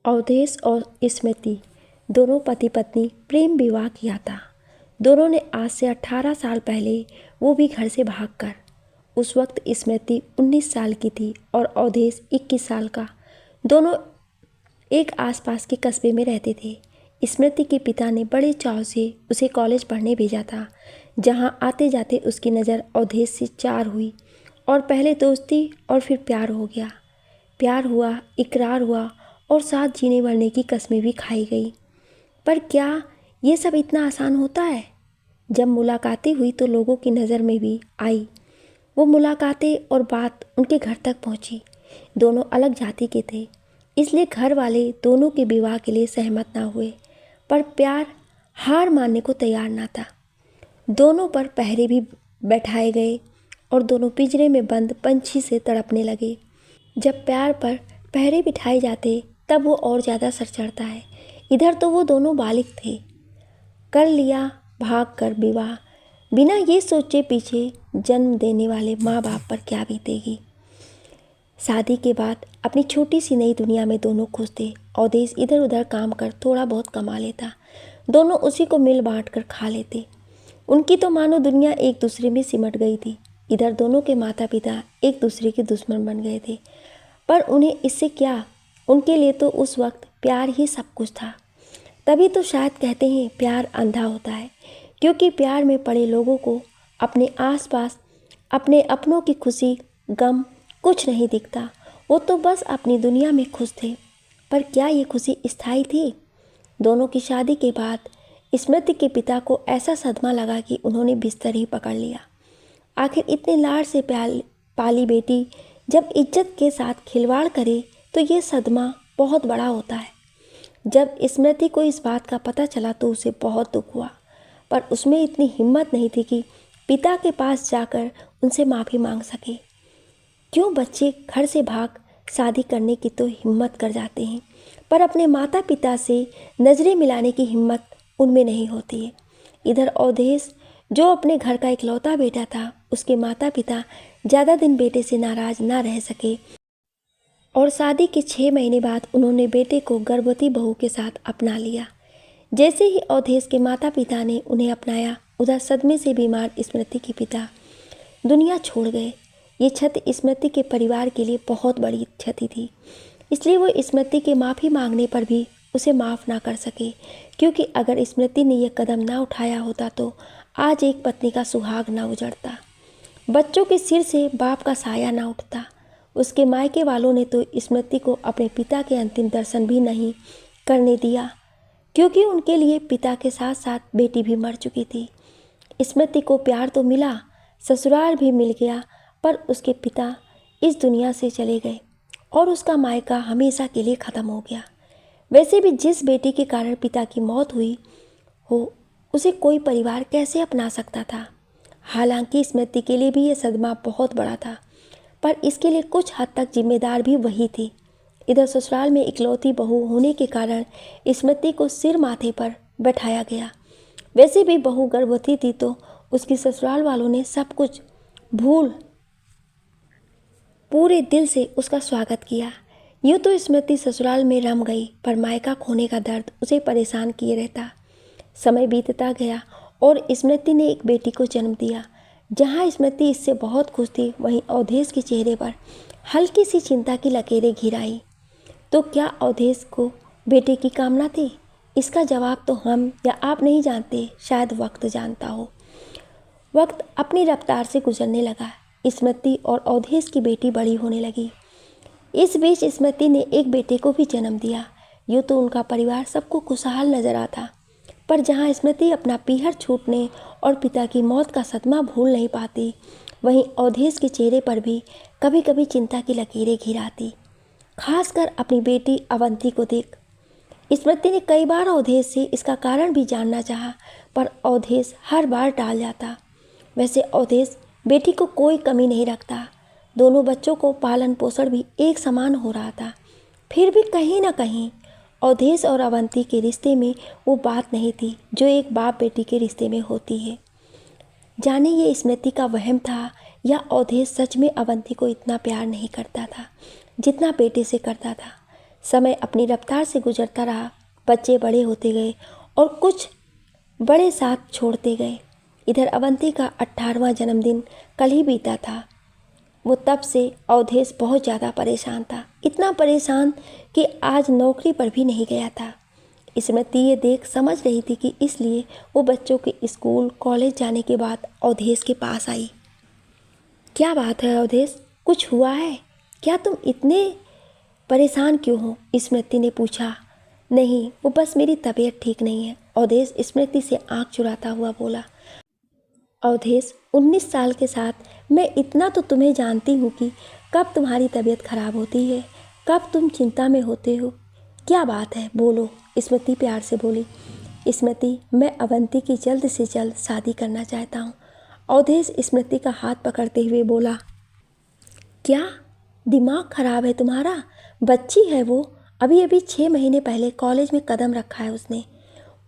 अवधेश और स्मृति दोनों पति पत्नी प्रेम विवाह किया था। दोनों ने आज से 18 साल पहले, वो भी घर से भागकर। उस वक्त स्मृति 19 साल की थी और अवधेश 21 साल का। दोनों एक आसपास के कस्बे में रहते थे। स्मृति के पिता ने बड़े चाव से उसे कॉलेज पढ़ने भेजा था, जहां आते जाते उसकी नज़र अवधेश से चार हुई और पहले दोस्ती और फिर प्यार हो गया। प्यार हुआ, इकरार हुआ और साथ जीने मरने की कस्में भी खाई गई। पर क्या ये सब इतना आसान होता है? जब मुलाकातें हुई तो लोगों की नज़र में भी आई। वो मुलाकातें और बात उनके घर तक पहुंची। दोनों अलग जाति के थे, इसलिए घर वाले दोनों के विवाह के लिए सहमत ना हुए। पर प्यार हार मानने को तैयार ना था। दोनों पर पहरे भी बैठाए गए और दोनों पिंजरे में बंद पंछी से तड़पने लगे। जब प्यार पर पहरे बिठाए जाते तब वो और ज़्यादा सर चढ़ता है। इधर तो वो दोनों बालिग थे। कर लिया भाग कर विवाह, बिना ये सोचे पीछे जन्म देने वाले माँ बाप पर क्या बीतेगी। शादी के बाद अपनी छोटी सी नई दुनिया में दोनों खुश थे। अवधेश इधर उधर काम कर थोड़ा बहुत कमा लेता, दोनों उसी को मिल बांट कर खा लेते। उनकी तो मानो दुनिया एक दूसरे में सिमट गई थी। इधर दोनों के माता पिता एक दूसरे के दुश्मन बन गए थे, पर उन्हें इससे क्या, उनके लिए तो उस वक्त प्यार ही सब कुछ था। तभी तो शायद कहते हैं प्यार अंधा होता है, क्योंकि प्यार में पड़े लोगों को अपने आसपास अपने अपनों की खुशी गम कुछ नहीं दिखता। वो तो बस अपनी दुनिया में खुश थे। पर क्या ये खुशी स्थायी थी? दोनों की शादी के बाद स्मृति के पिता को ऐसा सदमा लगा कि उन्होंने बिस्तर ही पकड़ लिया। आखिर इतने लाड से पाली बेटी जब इज्जत के साथ खिलवाड़ करे तो ये सदमा बहुत बड़ा होता है। जब स्मृति को इस बात का पता चला तो उसे बहुत दुख हुआ, पर उसमें इतनी हिम्मत नहीं थी कि पिता के पास जाकर उनसे माफ़ी मांग सके। क्यों बच्चे घर से भाग शादी करने की तो हिम्मत कर जाते हैं, पर अपने माता पिता से नज़रें मिलाने की हिम्मत उनमें नहीं होती है। इधर अवधेश जो अपने घर का इकलौता बेटा था, उसके माता पिता ज़्यादा दिन बेटे से नाराज़ ना रह सके और शादी के 6 महीने बाद उन्होंने बेटे को गर्भवती बहू के साथ अपना लिया। जैसे ही अवधेश के माता पिता ने उन्हें अपनाया, उधर सदमे से बीमार स्मृति के पिता दुनिया छोड़ गए। ये क्षति स्मृति के परिवार के लिए बहुत बड़ी क्षति थी, इसलिए वो स्मृति के माफ़ी मांगने पर भी उसे माफ़ ना कर सके, क्योंकि अगर स्मृति ने यह कदम ना उठाया होता तो आज एक पत्नी का सुहाग ना उजड़ता, बच्चों के सिर से बाप का साया ना उठता। उसके मायके वालों ने तो स्मृति को अपने पिता के अंतिम दर्शन भी नहीं करने दिया, क्योंकि उनके लिए पिता के साथ साथ बेटी भी मर चुकी थी। स्मृति को प्यार तो मिला, ससुराल भी मिल गया, पर उसके पिता इस दुनिया से चले गए और उसका मायका हमेशा के लिए ख़त्म हो गया। वैसे भी जिस बेटी के कारण पिता की मौत हुई हो, उसे कोई परिवार कैसे अपना सकता था। हालांकि स्मृति के लिए भी ये सदमा बहुत बड़ा था, पर इसके लिए कुछ हद तक जिम्मेदार भी वही थी। इधर ससुराल में इकलौती बहू होने के कारण स्मृति को सिर माथे पर बैठाया गया। वैसे भी बहू गर्भवती थी तो उसकी ससुराल वालों ने सब कुछ भूल पूरे दिल से उसका स्वागत किया। यूँ तो स्मृति ससुराल में रम गई, पर मायका खोने का दर्द उसे परेशान किए रहता। समय बीतता गया और स्मृति ने एक बेटी को जन्म दिया। जहाँ स्मृति इससे बहुत खुश थी, वहीं अवधेश के चेहरे पर हल्की सी चिंता की लकीरें घिर आई। तो क्या अवधेश को बेटे की कामना थी? इसका जवाब तो हम या आप नहीं जानते, शायद वक्त जानता हो। वक्त अपनी रफ्तार से गुजरने लगा। स्मृति और अवधेश की बेटी बड़ी होने लगी। इस बीच स्मृति ने एक बेटे को भी जन्म दिया। यूँ तो उनका परिवार सबको खुशहाल नजर आता, पर जहाँ स्मृति अपना पीहर छूटने और पिता की मौत का सदमा भूल नहीं पाती, वहीं अवधेश के चेहरे पर भी कभी कभी चिंता की लकीरें घिर आती, खासकर अपनी बेटी अवंती को देख। स्मृति ने कई बार अवधेश से इसका कारण भी जानना चाहा, पर अवधेश हर बार टाल जाता। वैसे अवधेश बेटी को कोई कमी नहीं रखता। दोनों बच्चों को पालन पोषण भी एक समान हो रहा था। फिर भी कहीं ना कहीं अवधेश और अवंती के रिश्ते में वो बात नहीं थी जो एक बाप बेटी के रिश्ते में होती है। जाने ये स्मृति का वहम था या अवधेश सच में अवंती को इतना प्यार नहीं करता था जितना बेटे से करता था। समय अपनी रफ्तार से गुजरता रहा। बच्चे बड़े होते गए और कुछ बड़े साथ छोड़ते गए। इधर अवंती का 18वां जन्मदिन कल ही बीता था। वो तब से अवधेश बहुत ज़्यादा परेशान था, इतना परेशान कि आज नौकरी पर भी नहीं गया था। स्मृति ये देख समझ रही थी कि इसलिए वो बच्चों के स्कूल कॉलेज जाने के बाद अवधेश के पास आई। क्या बात है अवधेश, कुछ हुआ है क्या? तुम इतने परेशान क्यों हो? स्मृति ने पूछा। नहीं, वो बस मेरी तबीयत ठीक नहीं है, अवधेश स्मृति से आंख चुराता हुआ बोला। अवधेश, 19 साल के साथ मैं इतना तो तुम्हें जानती हूँ कि कब तुम्हारी तबीयत खराब होती है, कब तुम चिंता में होते हो। क्या बात है, बोलो, स्मृति प्यार से बोली। स्मृति, मैं अवंती की जल्द से जल्द शादी करना चाहता हूँ, अवधेश स्मृति का हाथ पकड़ते हुए बोला। क्या दिमाग खराब है तुम्हारा? बच्ची है वो, अभी अभी 6 महीने पहले कॉलेज में कदम रखा है उसने।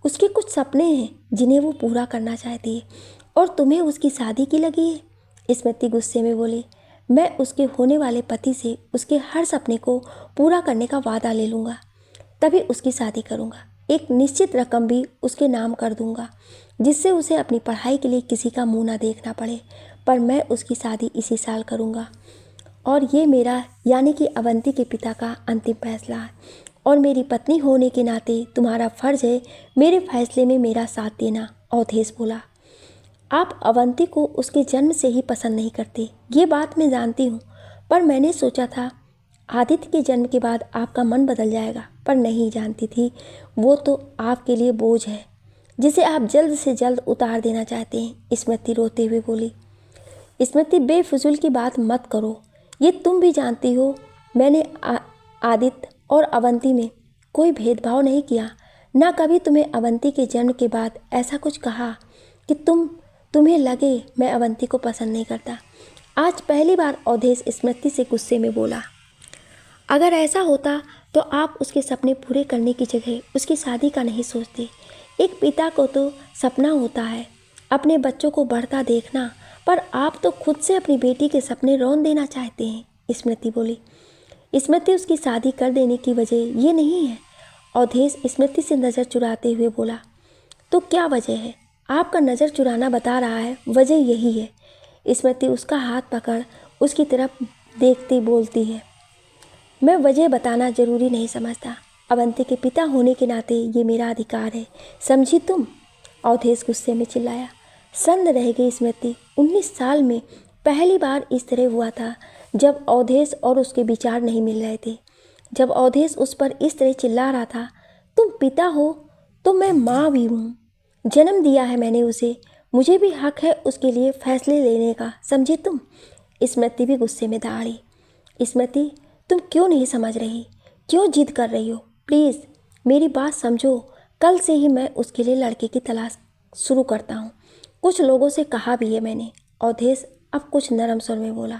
उसके कुछ सपने हैं जिन्हें वो पूरा करना चाहती है और तुम्हें उसकी शादी की लगी है। स्मृति गुस्से में बोली। मैं उसके होने वाले पति से उसके हर सपने को पूरा करने का वादा ले लूँगा, तभी उसकी शादी करूँगा। एक निश्चित रकम भी उसके नाम कर दूँगा जिससे उसे अपनी पढ़ाई के लिए किसी का मुंह ना देखना पड़े, पर मैं उसकी शादी इसी साल करूँगा और ये मेरा यानी कि अवंती के पिता का अंतिम फैसला है और मेरी पत्नी होने के नाते तुम्हारा फ़र्ज़ है मेरे फैसले में मेरा साथ देना, अवधेश बोला। आप अवंती को उसके जन्म से ही पसंद नहीं करते, ये बात मैं जानती हूँ, पर मैंने सोचा था आदित्य के जन्म के बाद आपका मन बदल जाएगा, पर नहीं जानती थी वो तो आपके लिए बोझ है जिसे आप जल्द से जल्द उतार देना चाहते हैं, स्मृति रोते हुए बोली। स्मृति, बेफिजूल की बात मत करो, ये तुम भी जानती हो मैंने आदित्य और अवंती में कोई भेदभाव नहीं किया, ना कभी तुम्हें अवंती के जन्म के बाद ऐसा कुछ कहा कि तुम्हें लगे मैं अवंती को पसंद नहीं करता। आज पहली बार अवधेश स्मृति से गुस्से में बोला। अगर ऐसा होता तो आप उसके सपने पूरे करने की जगह उसकी शादी का नहीं सोचते। एक पिता को तो सपना होता है अपने बच्चों को बढ़ता देखना, पर आप तो खुद से अपनी बेटी के सपने रौंद देना चाहते हैं, स्मृति बोली। स्मृति, उसकी शादी कर देने की वजह ये नहीं है, अवधेश स्मृति से नज़र चुराते हुए बोला। तो क्या वजह है? आपका नज़र चुराना बता रहा है, वजह यही है। स्मृति उसका हाथ पकड़ उसकी तरफ देखती बोलती है। मैं वजह बताना ज़रूरी नहीं समझता, अवंती के पिता होने के नाते ये मेरा अधिकार है, समझी तुम? अवधेश गुस्से में चिल्लाया। सन्न रह गई स्मृति। 19 साल में पहली बार इस तरह हुआ था जब अवधेश और उसके विचार नहीं मिल रहे थे, जब अवधेश उस पर इस तरह चिल्ला रहा था। तुम पिता हो तो मैं माँ भी हूँ, जन्म दिया है मैंने उसे, मुझे भी हक है उसके लिए फैसले लेने का, समझे तुम? स्मृति भी गुस्से में दहाड़ी। स्मृति, तुम क्यों नहीं समझ रही, क्यों जिद कर रही हो? प्लीज़ मेरी बात समझो, कल से ही मैं उसके लिए लड़के की तलाश शुरू करता हूँ, कुछ लोगों से कहा भी है मैंने, अवधेश अब कुछ नरम स्वर में बोला।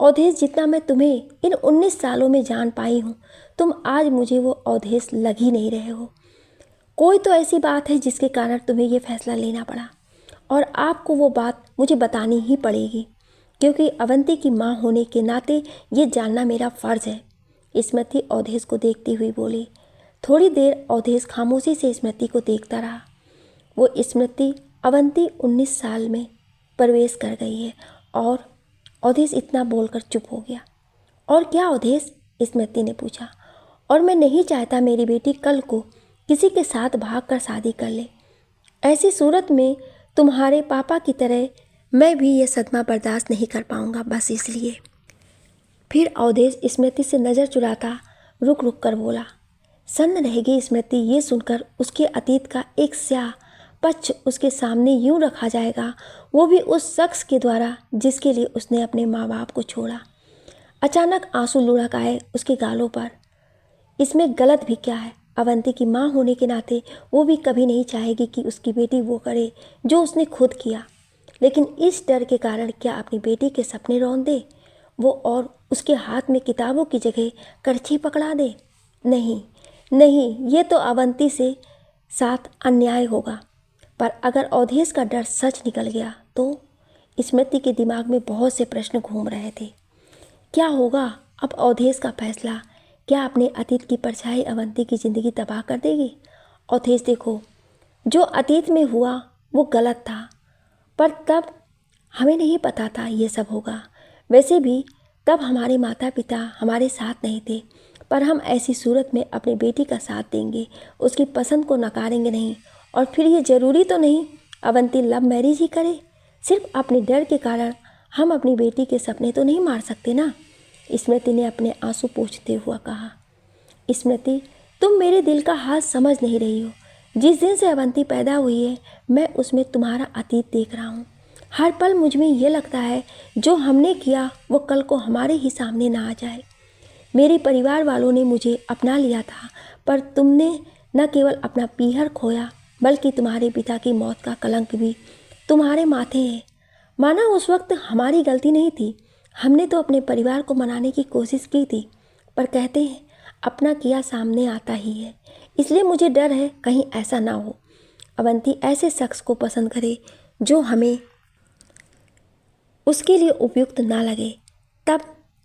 अवधेश, जितना मैं तुम्हें इन 19 सालों में जान पाई हूँ, तुम आज मुझे वो अवधेश लग ही नहीं रहे हो। कोई तो ऐसी बात है जिसके कारण तुम्हें ये फैसला लेना पड़ा और आपको वो बात मुझे बतानी ही पड़ेगी, क्योंकि अवंती की माँ होने के नाते ये जानना मेरा फ़र्ज़ है, स्मृति अवधेश को देखती हुई बोली। थोड़ी देर अवधेश खामोशी से स्मृति को देखता रहा। वो स्मृति, अवंती 19 साल में प्रवेश कर गई है और अवधेश इतना बोलकर चुप हो गया। और क्या अवधेश? स्मृति ने पूछा। और मैं नहीं चाहता मेरी बेटी कल को किसी के साथ भागकर शादी कर ले। ऐसी सूरत में तुम्हारे पापा की तरह मैं भी ये सदमा बर्दाश्त नहीं कर पाऊंगा, बस इसलिए। फिर अवधेश स्मृति से नज़र चुराता रुक रुक कर बोला। सन्न रह गई स्मृति। ये सुनकर उसके अतीत का एक स्याह पक्ष उसके सामने यूं रखा जाएगा, वो भी उस शख्स के द्वारा जिसके लिए उसने अपने माँ बाप को छोड़ा। अचानक आंसू लुढ़क आए उसके गालों पर। इसमें गलत भी क्या है? अवंती की माँ होने के नाते वो भी कभी नहीं चाहेगी कि उसकी बेटी वो करे जो उसने खुद किया, लेकिन इस डर के कारण क्या अपनी बेटी के सपने रौंद दे वो और उसके हाथ में किताबों की जगह करछी पकड़ा दे? नहीं नहीं, ये तो अवंती से साथ अन्याय होगा। पर अगर अवधेश का डर सच निकल गया तो? स्मृति के दिमाग में बहुत से प्रश्न घूम रहे थे। क्या होगा अब अवधेश का फैसला? क्या अपने अतीत की परछाई अवंती की ज़िंदगी तबाह कर देगी? अवधेश देखो, जो अतीत में हुआ वो गलत था, पर तब हमें नहीं पता था ये सब होगा। वैसे भी तब हमारे माता पिता हमारे साथ नहीं थे, पर हम ऐसी सूरत में अपनी बेटी का साथ देंगे, उसकी पसंद को नकारेंगे नहीं। और फिर ये ज़रूरी तो नहीं अवंती लव मैरिज ही करे। सिर्फ अपने डर के कारण हम अपनी बेटी के सपने तो नहीं मार सकते ना। स्मृति ने अपने आंसू पोंछते हुआ कहा। स्मृति, तुम मेरे दिल का हाल समझ नहीं रही हो। जिस दिन से अवंती पैदा हुई है मैं उसमें तुम्हारा अतीत देख रहा हूँ। हर पल मुझ में ये लगता है जो हमने किया वो कल को हमारे ही सामने ना आ जाए। मेरे परिवार वालों ने मुझे अपना लिया था, पर तुमने न केवल अपना पीहर खोया बल्कि तुम्हारे पिता की मौत का कलंक भी तुम्हारे माथे है। माना उस वक्त हमारी गलती नहीं थी, हमने तो अपने परिवार को मनाने की कोशिश की थी, पर कहते हैं अपना किया सामने आता ही है। इसलिए मुझे डर है कहीं ऐसा ना हो अवंती ऐसे शख्स को पसंद करे जो हमें उसके लिए उपयुक्त ना लगे। तब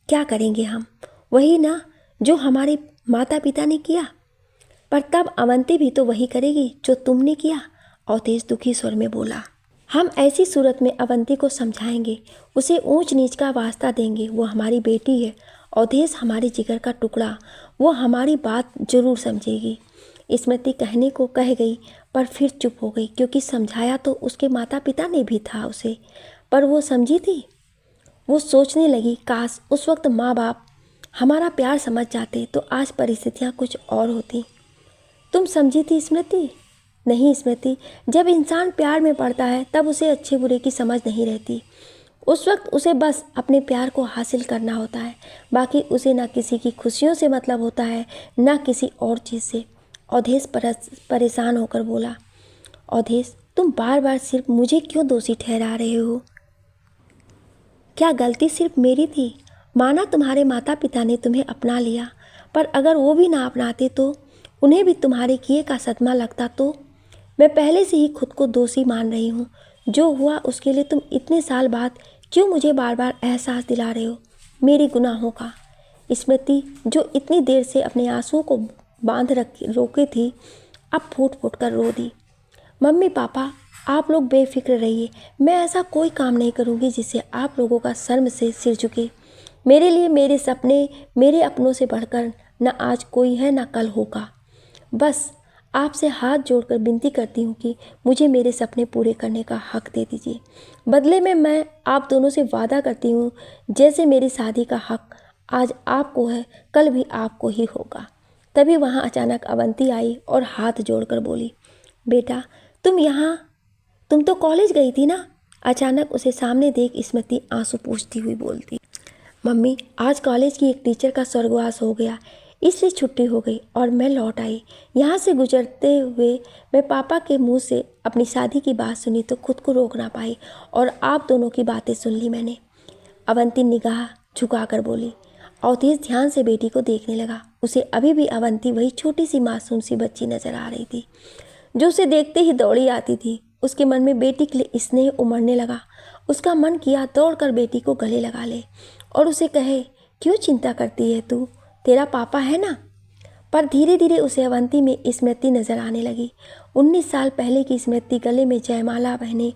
क्या करेंगे हम? वही ना जो हमारे माता पिता ने किया। पर तब अवंती भी तो वही करेगी जो तुमने किया। अवधेश दुखी स्वर में बोला। हम ऐसी सूरत में अवंती को समझाएंगे, उसे ऊंच नीच का वास्ता देंगे। वो हमारी बेटी है। अवधेश हमारे जिगर का टुकड़ा, वो हमारी बात जरूर समझेगी। स्मृति कहने को कह गई पर फिर चुप हो गई, क्योंकि समझाया तो उसके माता पिता ने भी था उसे, पर वो समझी थी। वो सोचने लगी काश उस वक्त माँ बाप हमारा प्यार समझ जाते तो आज परिस्थितियाँ कुछ और होती। तुम समझी थी स्मृति? नहीं स्मृति, जब इंसान प्यार में पड़ता है तब उसे अच्छे बुरे की समझ नहीं रहती। उस वक्त उसे बस अपने प्यार को हासिल करना होता है। बाकी उसे ना किसी की खुशियों से मतलब होता है ना किसी और चीज़ से। अवधेश परेशान होकर बोला। अवधेश, तुम बार बार सिर्फ मुझे क्यों दोषी ठहरा रहे हो? क्या गलती सिर्फ मेरी थी? माना तुम्हारे माता पिता ने तुम्हें अपना लिया, पर अगर वो भी ना अपनाते तो उन्हें भी तुम्हारे किए का सदमा लगता तो? मैं पहले से ही खुद को दोषी मान रही हूँ। जो हुआ उसके लिए तुम इतने साल बाद क्यों मुझे बार बार एहसास दिला रहे हो मेरे गुनाहों का? स्मृति, जो इतनी देर से अपने आंसुओं को बांध रोके थी, अब फूट फूट कर रो दी। मम्मी पापा, आप लोग बेफिक्र रहिए। मैं ऐसा कोई काम नहीं करूँगी जिससे आप लोगों का शर्म से सिर झुके। मेरे लिए मेरे सपने मेरे अपनों से बढ़कर न आज कोई है न कल होगा। बस आपसे हाथ जोड़कर विनती करती हूँ कि मुझे मेरे सपने पूरे करने का हक दे दीजिए। बदले में मैं आप दोनों से वादा करती हूँ, जैसे मेरी शादी का हक आज आपको है कल भी आपको ही होगा। तभी वहाँ अचानक अवंती आई और हाथ जोड़कर बोली, बेटा तुम तो कॉलेज गई थी ना? अचानक उसे सामने देख स्मृति आंसू पोंछती हुई बोलती, मम्मी आज कॉलेज की एक टीचर का स्वर्गवास हो गया, इसलिए छुट्टी हो गई और मैं लौट आई। यहाँ से गुजरते हुए मैं पापा के मुंह से अपनी शादी की बात सुनी तो खुद को रोक ना पाई और आप दोनों की बातें सुन ली मैंने। अवंती निगाह झुकाकर बोली। अवधेश ध्यान से बेटी को देखने लगा। उसे अभी भी अवंती वही छोटी सी मासूम सी बच्ची नजर आ रही थी जो उसे देखते ही दौड़ी आती थी। उसके मन में बेटी के लिए स्नेह उमड़ने लगा। उसका मन किया दौड़कर बेटी को गले लगा ले और उसे कहे, क्यों चिंता करती है तू, तेरा पापा है ना? पर धीरे धीरे उसे अवंती में स्मृति नजर आने लगी। 19 साल पहले की स्मृति गले में जयमाला पहने,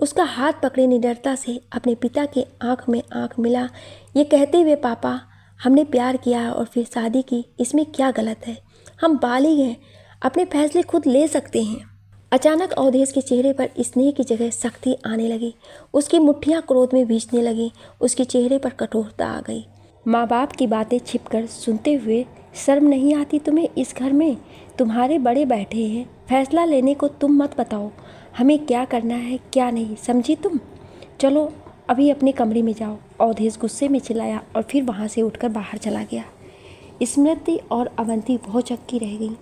उसका हाथ पकड़े निडरता से अपने पिता के आंख में आंख मिला, ये कहते हुए, पापा हमने प्यार किया और फिर शादी की, इसमें क्या गलत है? हम बालिग हैं, अपने फैसले खुद ले सकते हैं। अचानक अवधेश के चेहरे पर स्नेह की जगह सख्ती आने लगी। उसकी मुट्ठियां क्रोध में भींचने लगी। उसके चेहरे पर कठोरता आ गई। माँ बाप की बातें छिपकर सुनते हुए शर्म नहीं आती तुम्हें? इस घर में तुम्हारे बड़े बैठे हैं, फैसला लेने को तुम मत बताओ हमें क्या करना है क्या नहीं, समझी तुम? चलो अभी अपने कमरे में जाओ। अवधेश गुस्से में चिल्लाया और फिर वहाँ से उठकर बाहर चला गया। स्मृति और अवंती बहुत चक्की रह गई।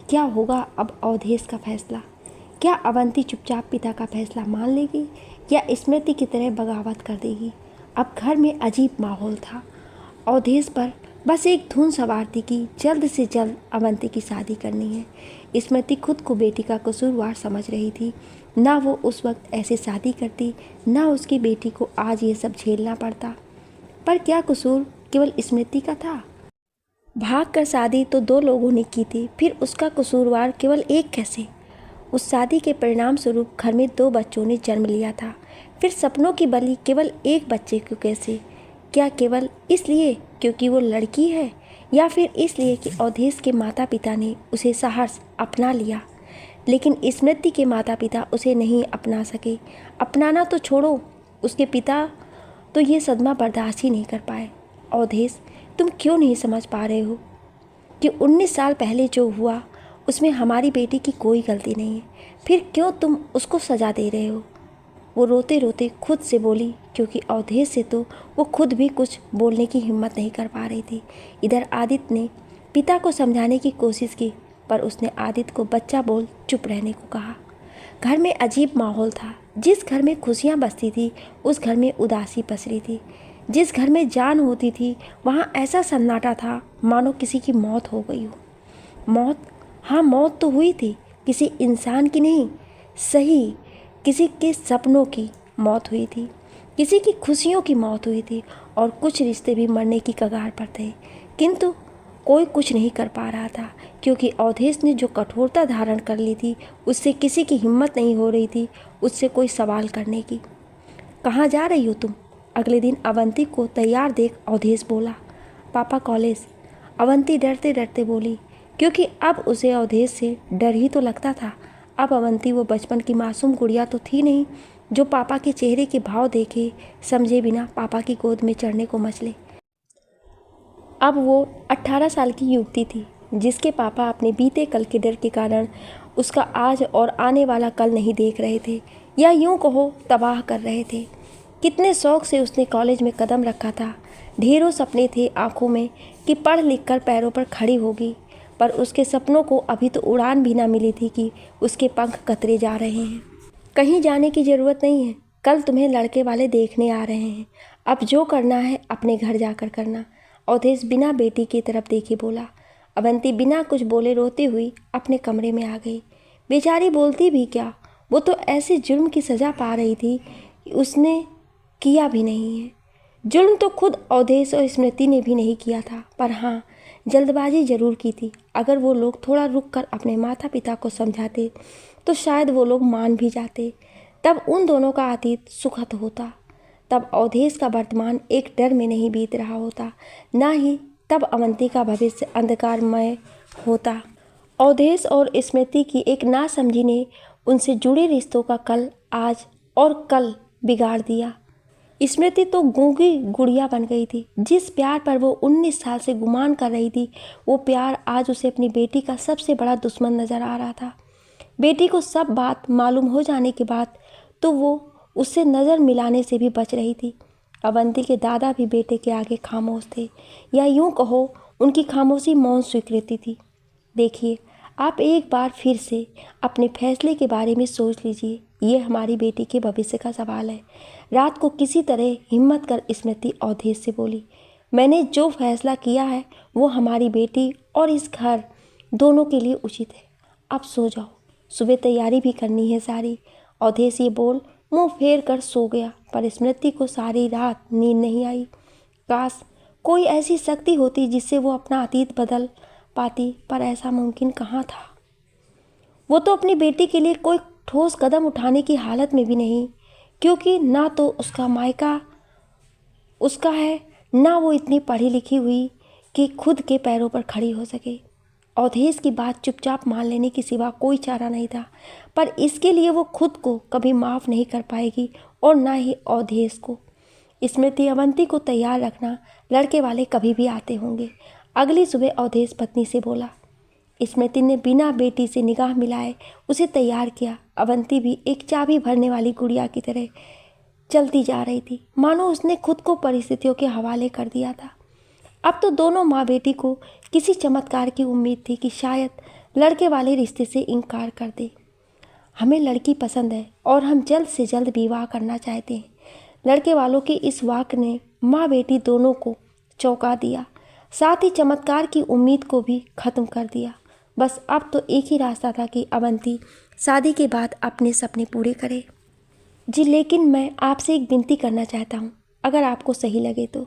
क्या होगा अब अवधेश का फैसला? क्या अवंती चुपचाप पिता का फैसला मान लेगी या स्मृति की तरह बगावत कर देगी? अब घर में अजीब माहौल था। अवधेश पर बस एक धुन सवार थी कि जल्द से जल्द अवंती की शादी करनी है। स्मृति खुद को बेटी का कसूरवार समझ रही थी। ना वो उस वक्त ऐसे शादी करती, ना उसकी बेटी को आज ये सब झेलना पड़ता। पर क्या कसूर केवल स्मृति का था? भागकर शादी तो 2 लोगों ने की थी, फिर उसका कसूरवार केवल एक कैसे? उस शादी के परिणाम स्वरूप घर में 2 बच्चों ने जन्म लिया था, फिर सपनों की बलि केवल एक बच्चे को कैसे? क्या केवल इसलिए क्योंकि वो लड़की है, या फिर इसलिए कि अवधेश के माता पिता ने उसे सहर्ष अपना लिया? लेकिन स्मृति के माता पिता उसे नहीं अपना सके। अपनाना तो छोड़ो, उसके पिता तो ये सदमा बर्दाश्त ही नहीं कर पाए। अवधेश, तुम क्यों नहीं समझ पा रहे हो कि 19 साल पहले जो हुआ उसमें हमारी बेटी की कोई गलती नहीं है, फिर क्यों तुम उसको सजा दे रहे हो? वो रोते रोते खुद से बोली, क्योंकि अवधेश से तो वो खुद भी कुछ बोलने की हिम्मत नहीं कर पा रही थी। इधर आदित्य ने पिता को समझाने की कोशिश की, पर उसने आदित्य को बच्चा बोल चुप रहने को कहा। घर में अजीब माहौल था। जिस घर में खुशियाँ बसती थी उस घर में उदासी पसरी थी। जिस घर में जान होती थी वहाँ ऐसा सन्नाटा था मानो किसी की मौत हो गई हो। मौत, हाँ मौत तो हुई थी, किसी इंसान की नहीं, सही किसी के सपनों की मौत हुई थी, किसी की खुशियों की मौत हुई थी, और कुछ रिश्ते भी मरने की कगार पर थे। किंतु कोई कुछ नहीं कर पा रहा था, क्योंकि अवधेश ने जो कठोरता धारण कर ली थी उससे किसी की हिम्मत नहीं हो रही थी उससे कोई सवाल करने की। कहाँ जा रही हो तुम? अगले दिन अवंती को तैयार देख अवधेश बोला। पापा कॉलेज। अवंती डरते डरते बोली, क्योंकि अब उसे अवधेश से डर ही तो लगता था। अब अवंती वो बचपन की मासूम गुड़िया तो थी नहीं जो पापा के चेहरे के भाव देखे समझे बिना पापा की गोद में चढ़ने को मचले। अब वो 18 साल की युवती थी जिसके पापा अपने बीते कल के डर के कारण उसका आज और आने वाला कल नहीं देख रहे थे, या यूं कहो तबाह कर रहे थे। कितने शौक से उसने कॉलेज में कदम रखा था। ढेरों सपने थे आंखों में कि पढ़ लिख कर पैरों पर खड़ी होगी, पर उसके सपनों को अभी तो उड़ान भी ना मिली थी कि उसके पंख कतरे जा रहे हैं। कहीं जाने की ज़रूरत नहीं है, कल तुम्हें लड़के वाले देखने आ रहे हैं। अब जो करना है अपने घर जाकर करना। अवधेश बिना बेटी की तरफ देखे बोला। अवंती बिना कुछ बोले रोती हुई अपने कमरे में आ गई। बेचारी बोलती भी क्या, वो तो ऐसे जुर्म की सज़ा पा रही थी कि उसने किया भी नहीं है। जुर्म तो खुद अवधेश और स्मृति ने भी नहीं किया था, पर हाँ जल्दबाजी जरूर की थी। अगर वो लोग थोड़ा रुक कर अपने माता पिता को समझाते तो शायद वो लोग मान भी जाते। तब उन दोनों का अतीत सुखद होता। तब अवधेश का वर्तमान एक डर में नहीं बीत रहा होता, ना ही तब अवंती का भविष्य अंधकारमय होता। अवधेश और स्मृति की एक नासमझी ने उनसे जुड़े रिश्तों का कल, आज और कल बिगाड़ दिया। स्मृति तो गूंगी गुड़िया बन गई थी। जिस प्यार पर वो 19 साल से गुमान कर रही थी, वो प्यार आज उसे अपनी बेटी का सबसे बड़ा दुश्मन नजर आ रहा था। बेटी को सब बात मालूम हो जाने के बाद तो वो उससे नज़र मिलाने से भी बच रही थी। अवंती के दादा भी बेटे के आगे खामोश थे, या यूं कहो उनकी खामोशी मौन स्वीकृति थी। देखिए, आप एक बार फिर से अपने फैसले के बारे में सोच लीजिए। ये हमारी बेटी के भविष्य का सवाल है। रात को किसी तरह हिम्मत कर स्मृति अवधेश से बोली, मैंने जो फैसला किया है वो हमारी बेटी और इस घर दोनों के लिए उचित है। अब सो जाओ, सुबह तैयारी भी करनी है सारी। अवधेश ये बोल मुंह फेर कर सो गया, पर स्मृति को सारी रात नींद नहीं आई। काश कोई ऐसी शक्ति होती जिससे वो अपना अतीत बदल पाती, पर ऐसा मुमकिन कहाँ था। वो तो अपनी बेटी के लिए कोई ठोस कदम उठाने की हालत में भी नहीं, क्योंकि ना तो उसका मायका उसका है, ना वो इतनी पढ़ी लिखी हुई कि खुद के पैरों पर खड़ी हो सके। अवधेश की बात चुपचाप मान लेने के सिवा कोई चारा नहीं था, पर इसके लिए वो खुद को कभी माफ़ नहीं कर पाएगी और ना ही अवधेश को। स्मृति अवंती को तैयार रखना, लड़के वाले कभी भी आते होंगे। अगली सुबह अवधेश पत्नी से बोला। स्मृति ने बिना बेटी से निगाह मिलाए उसे तैयार किया। अवंती भी एक चाबी भरने वाली गुड़िया की तरह चलती जा रही थी, मानो उसने खुद को परिस्थितियों के हवाले कर दिया था। अब तो दोनों माँ बेटी को किसी चमत्कार की उम्मीद थी कि शायद लड़के वाले रिश्ते से इनकार कर दे। हमें लड़की पसंद है और हम जल्द से जल्द विवाह करना चाहते हैं। लड़के वालों के इस वाक्य ने माँ बेटी दोनों को चौंका दिया, साथ ही चमत्कार की उम्मीद को भी खत्म कर दिया। बस अब तो एक ही रास्ता था कि अवंती शादी के बाद अपने सपने पूरे करे। जी, लेकिन मैं आपसे एक विनती करना चाहता हूँ, अगर आपको सही लगे तो।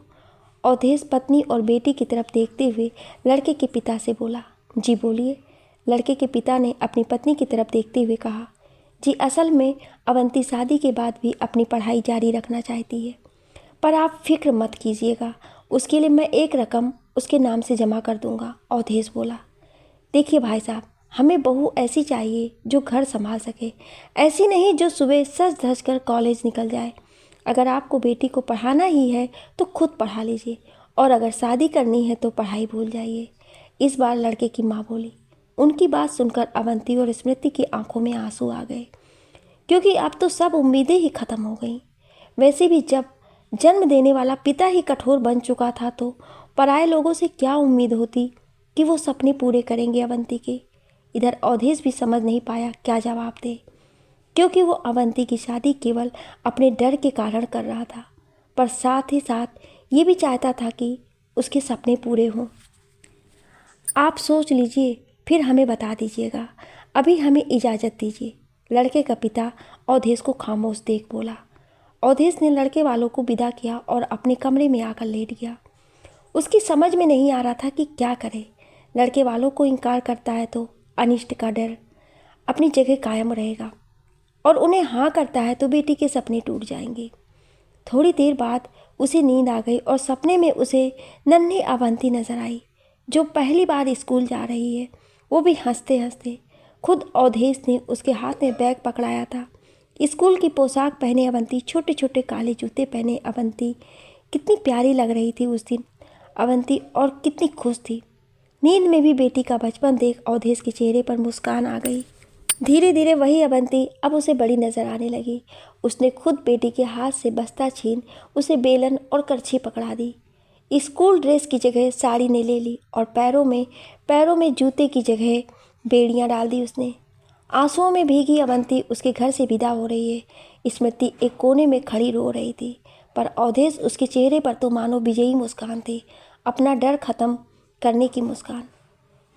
अवधेश पत्नी और बेटी की तरफ देखते हुए लड़के के पिता से बोला। जी बोलिए। लड़के के पिता ने अपनी पत्नी की तरफ देखते हुए कहा। जी असल में अवंती शादी के बाद भी अपनी पढ़ाई जारी रखना चाहती है, पर आप फिक्र मत कीजिएगा, उसके लिए मैं एक रकम उसके नाम से जमा कर दूंगा। अवधेश बोला। देखिए भाई साहब, हमें बहू ऐसी चाहिए जो घर संभाल सके, ऐसी नहीं जो सुबह सज धज कर कॉलेज निकल जाए। अगर आपको बेटी को पढ़ाना ही है तो खुद पढ़ा लीजिए, और अगर शादी करनी है तो पढ़ाई भूल जाइए। इस बार लड़के की माँ बोली। उनकी बात सुनकर अवंती और स्मृति की आंखों में आंसू आ गए, क्योंकि अब तो सब उम्मीदें ही खत्म हो गईं। वैसे भी जब जन्म देने वाला पिता ही कठोर बन चुका था तो पराए लोगों से क्या उम्मीद होती कि वो सपने पूरे करेंगे अवंती के। इधर अवधेश भी समझ नहीं पाया क्या जवाब दे, क्योंकि वो अवंती की शादी केवल अपने डर के कारण कर रहा था, पर साथ ही साथ ये भी चाहता था कि उसके सपने पूरे हों। आप सोच लीजिए, फिर हमें बता दीजिएगा। अभी हमें इजाज़त दीजिए। लड़के का पिता अवधेश को खामोश देख बोला। अवधेश ने लड़के वालों को विदा किया और अपने कमरे में आकर लेट गया। उसकी समझ में नहीं आ रहा था कि क्या करे। लड़के वालों को इनकार करता है तो अनिष्ट का डर अपनी जगह कायम रहेगा, और उन्हें हाँ करता है तो बेटी के सपने टूट जाएंगे। थोड़ी देर बाद उसे नींद आ गई और सपने में उसे नन्ही अवंती नजर आई, जो पहली बार स्कूल जा रही है, वो भी हंसते हंसते। खुद अवधेश ने उसके हाथ में बैग पकड़ाया था। स्कूल की पोशाक पहने अवंती, छोटे छोटे काले जूते पहने अवंती कितनी प्यारी लग रही थी उस दिन अवंती, और कितनी खुश थी। नींद में भी बेटी का बचपन देख अवधेश के चेहरे पर मुस्कान आ गई। धीरे धीरे वही अवंती अब उसे बड़ी नजर आने लगी। उसने खुद बेटी के हाथ से बस्ता छीन उसे बेलन और करछी पकड़ा दी। स्कूल ड्रेस की जगह साड़ी ने ले ली और पैरों में जूते की जगह बेड़ियां डाल दी उसने। आंसुओं में भीगी अवंती उसके घर से विदा हो रही है। स्मृति एक कोने में खड़ी रो रही थी, पर अवधेश उसके चेहरे पर तो मानो विजयी मुस्कान थी, अपना डर खत्म करने की मुस्कान।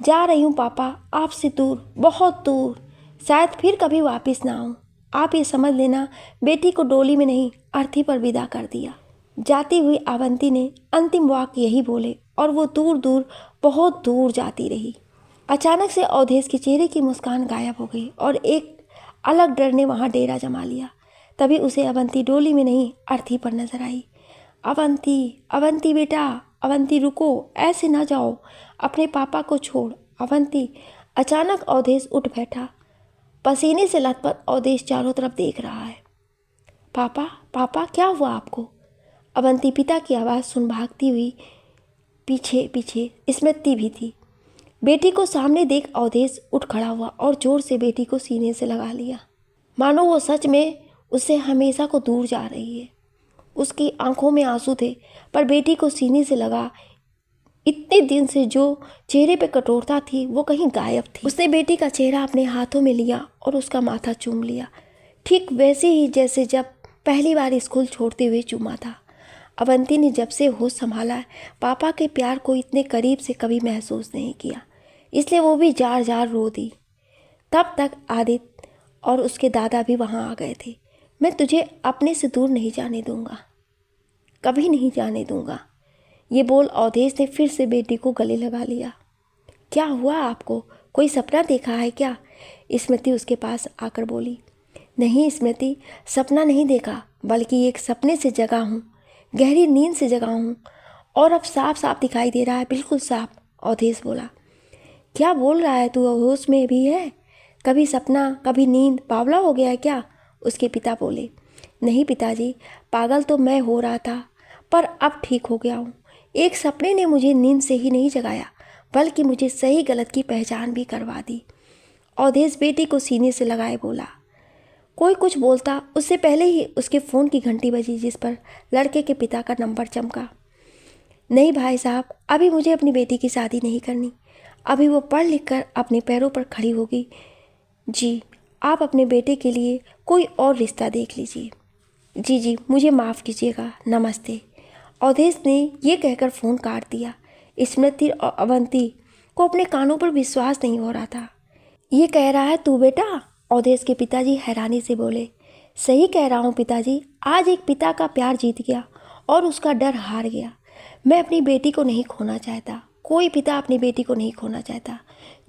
जा रही हूँ पापा, आपसे दूर, बहुत दूर, शायद फिर कभी वापस ना आऊँ। आप ये समझ लेना, बेटी को डोली में नहीं अर्थी पर विदा कर दिया। जाती हुई अवंती ने अंतिम वाक्य यही बोले और वो दूर दूर, बहुत दूर जाती रही। अचानक से अवधेश के चेहरे की मुस्कान गायब हो गई और एक अलग डर ने वहाँ डेरा जमा लिया। तभी उसे अवंती डोली में नहीं अर्थी पर नजर आई। अवंती, अवंती बेटा, अवंती रुको, ऐसे ना जाओ, अपने पापा को छोड़। अवंती। अचानक अवधेश उठ बैठा। पसीने से लथपथ अवधेश चारों तरफ देख रहा है। पापा, पापा, क्या हुआ आपको? अवंती पिता की आवाज़ सुन भागती हुई पीछे पीछे स्मृति भी थी। बेटी को सामने देख अवधेश उठ खड़ा हुआ और जोर से बेटी को सीने से लगा लिया, मानो वो सच में उससे हमेशा को दूर जा रही है। उसकी आंखों में आंसू थे, पर बेटी को सीने से लगा इतने दिन से जो चेहरे पे कठोरता थी वो कहीं गायब थी। उसने बेटी का चेहरा अपने हाथों में लिया और उसका माथा चूम लिया, ठीक वैसे ही जैसे जब पहली बार स्कूल छोड़ते हुए चूमा था। अवंती ने जब से होश संभाला, पापा के प्यार को इतने करीब से कभी महसूस नहीं किया, इसलिए वो भी जार जार रो दी। तब तक आदित्य और उसके दादा भी वहाँ आ गए थे। मैं तुझे अपने से दूर नहीं जाने दूंगा, कभी नहीं जाने दूंगा, ये बोल अवधेश ने फिर से बेटी को गले लगा लिया। क्या हुआ आपको? कोई सपना देखा है क्या? स्मृति उसके पास आकर बोली। नहीं स्मृति, सपना नहीं देखा, बल्कि एक सपने से जगा हूँ, गहरी नींद से जगा हूँ, और अब साफ साफ दिखाई दे रहा है, बिल्कुल साफ। अवधेश बोला। क्या बोल रहा है तू? होश में भी है? कभी सपना कभी नींद, बावला हो गया है क्या? उसके पिता बोले। नहीं पिताजी, पागल तो मैं हो रहा था, पर अब ठीक हो गया हूँ। एक सपने ने मुझे नींद से ही नहीं जगाया, बल्कि मुझे सही गलत की पहचान भी करवा दी। अवधेश बेटी को सीने से लगाए बोला। कोई कुछ बोलता उससे पहले ही उसके फ़ोन की घंटी बजी, जिस पर लड़के के पिता का नंबर चमका। नहीं भाई साहब, अभी मुझे अपनी बेटी की शादी नहीं करनी, अभी वो पढ़ लिख कर अपने पैरों पर खड़ी होगी। जी, आप अपने बेटे के लिए कोई और रिश्ता देख लीजिए। जी जी, मुझे माफ़ कीजिएगा, नमस्ते। अवधेश ने ये कहकर फ़ोन काट दिया। स्मृति और अवंती को अपने कानों पर विश्वास नहीं हो रहा था। ये कह रहा है तू बेटा? अवधेश के पिताजी हैरानी से बोले। सही कह रहा हूँ पिताजी, आज एक पिता का प्यार जीत गया और उसका डर हार गया। मैं अपनी बेटी को नहीं खोना चाहता। कोई पिता अपनी बेटी को नहीं खोना चाहता।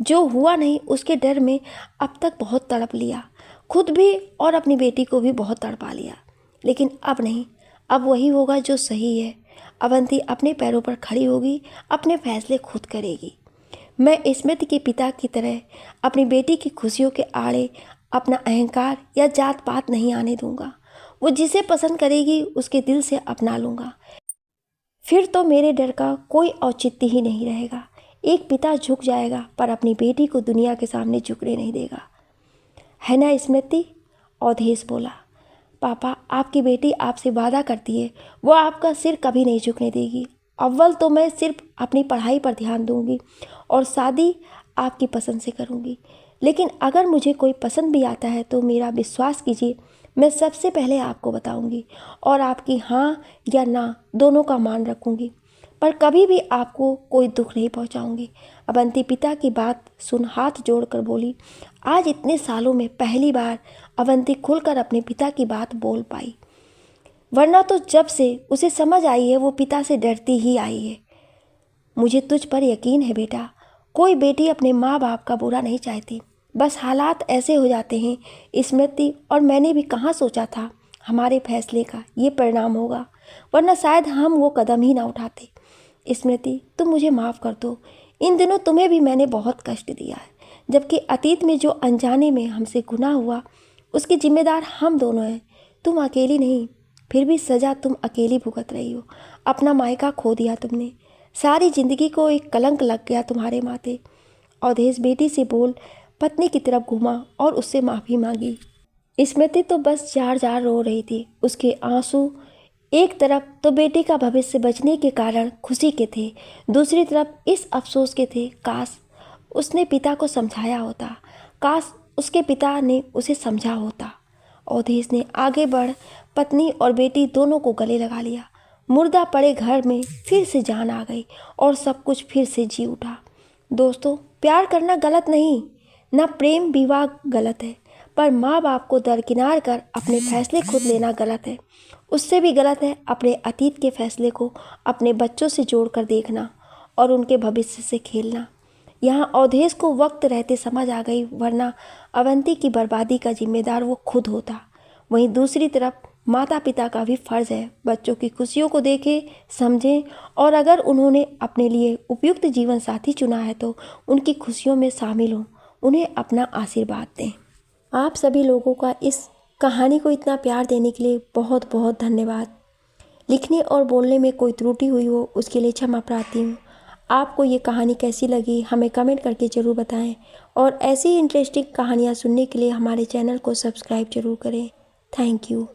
जो हुआ नहीं उसके डर में अब तक बहुत तड़प लिया, खुद भी और अपनी बेटी को भी बहुत तड़पा लिया, लेकिन अब नहीं। अब वही होगा जो सही है। अवंती अपने पैरों पर खड़ी होगी, अपने फैसले खुद करेगी। मैं स्मृति के पिता की तरह अपनी बेटी की खुशियों के आड़े अपना अहंकार या जात पात नहीं आने दूंगा। वो जिसे पसंद करेगी उसके दिल से अपना लूँगा। फिर तो मेरे डर का कोई औचित्य ही नहीं रहेगा। एक पिता झुक जाएगा पर अपनी बेटी को दुनिया के सामने झुकने नहीं देगा, है ना स्मृति? अवधेश बोला। पापा, आपकी बेटी आपसे वादा करती है वो आपका सिर कभी नहीं झुकने देगी। अव्वल तो मैं सिर्फ अपनी पढ़ाई पर ध्यान दूंगी और शादी आपकी पसंद से करूंगी, लेकिन अगर मुझे कोई पसंद भी आता है तो मेरा विश्वास कीजिए, मैं सबसे पहले आपको बताऊंगी और आपकी हाँ या ना दोनों का मान रखूंगी, पर कभी भी आपको कोई दुख नहीं पहुंचाऊंगी। अवंती पिता की बात सुन हाथ जोड़कर बोली। आज इतने सालों में पहली बार अवंती खुलकर अपने पिता की बात बोल पाई, वरना तो जब से उसे समझ आई है वो पिता से डरती ही आई है। मुझे तुझ पर यकीन है बेटा, कोई बेटी अपने माँ बाप का बुरा नहीं चाहती, बस हालात ऐसे हो जाते हैं स्मृति, और मैंने भी कहाँ सोचा था हमारे फैसले का ये परिणाम होगा, वरना शायद हम वो कदम ही ना उठाते। स्मृति, तुम मुझे माफ़ कर दो। इन दिनों तुम्हें भी मैंने बहुत कष्ट दिया है, जबकि अतीत में जो अनजाने में हमसे गुनाह हुआ उसकी जिम्मेदार हम दोनों हैं, तुम अकेली नहीं। फिर भी सज़ा तुम अकेली भुगत रही हो। अपना मायका खो दिया तुमने, सारी ज़िंदगी को एक कलंक लग गया तुम्हारे माथे। अवधेश बेटी से बोल पत्नी की तरफ घूमा और उससे माफ़ी मांगी। स्मृति तो बस जार जार रो रही थी। उसके आंसू एक तरफ तो बेटी का भविष्य बचने के कारण खुशी के थे, दूसरी तरफ इस अफसोस के थे काश उसने पिता को समझाया होता, काश उसके पिता ने उसे समझा होता। अवधेश ने आगे बढ़ पत्नी और बेटी दोनों को गले लगा लिया। मुर्दा पड़े घर में फिर से जान आ गई और सब कुछ फिर से जी उठा। दोस्तों, प्यार करना गलत नहीं, ना प्रेम विवाह गलत है, पर माँ बाप को दरकिनार कर अपने फैसले खुद लेना गलत है। उससे भी गलत है अपने अतीत के फैसले को अपने बच्चों से जोड़कर देखना और उनके भविष्य से खेलना। यहाँ अवधेश को वक्त रहते समझ आ गई, वरना अवंती की बर्बादी का जिम्मेदार वो खुद होता। वहीं दूसरी तरफ माता पिता का भी फर्ज है बच्चों की खुशियों को देखें, समझें, और अगर उन्होंने अपने लिए उपयुक्त जीवन साथी चुना है तो उनकी खुशियों में शामिल हों, उन्हें अपना आशीर्वाद दें। आप सभी लोगों का इस कहानी को इतना प्यार देने के लिए बहुत बहुत धन्यवाद। लिखने और बोलने में कोई त्रुटि हुई हो उसके लिए क्षमा प्रार्थी हूँ। आपको ये कहानी कैसी लगी हमें कमेंट करके ज़रूर बताएं, और ऐसी ही इंटरेस्टिंग कहानियाँ सुनने के लिए हमारे चैनल को सब्सक्राइब जरूर करें। Thank you.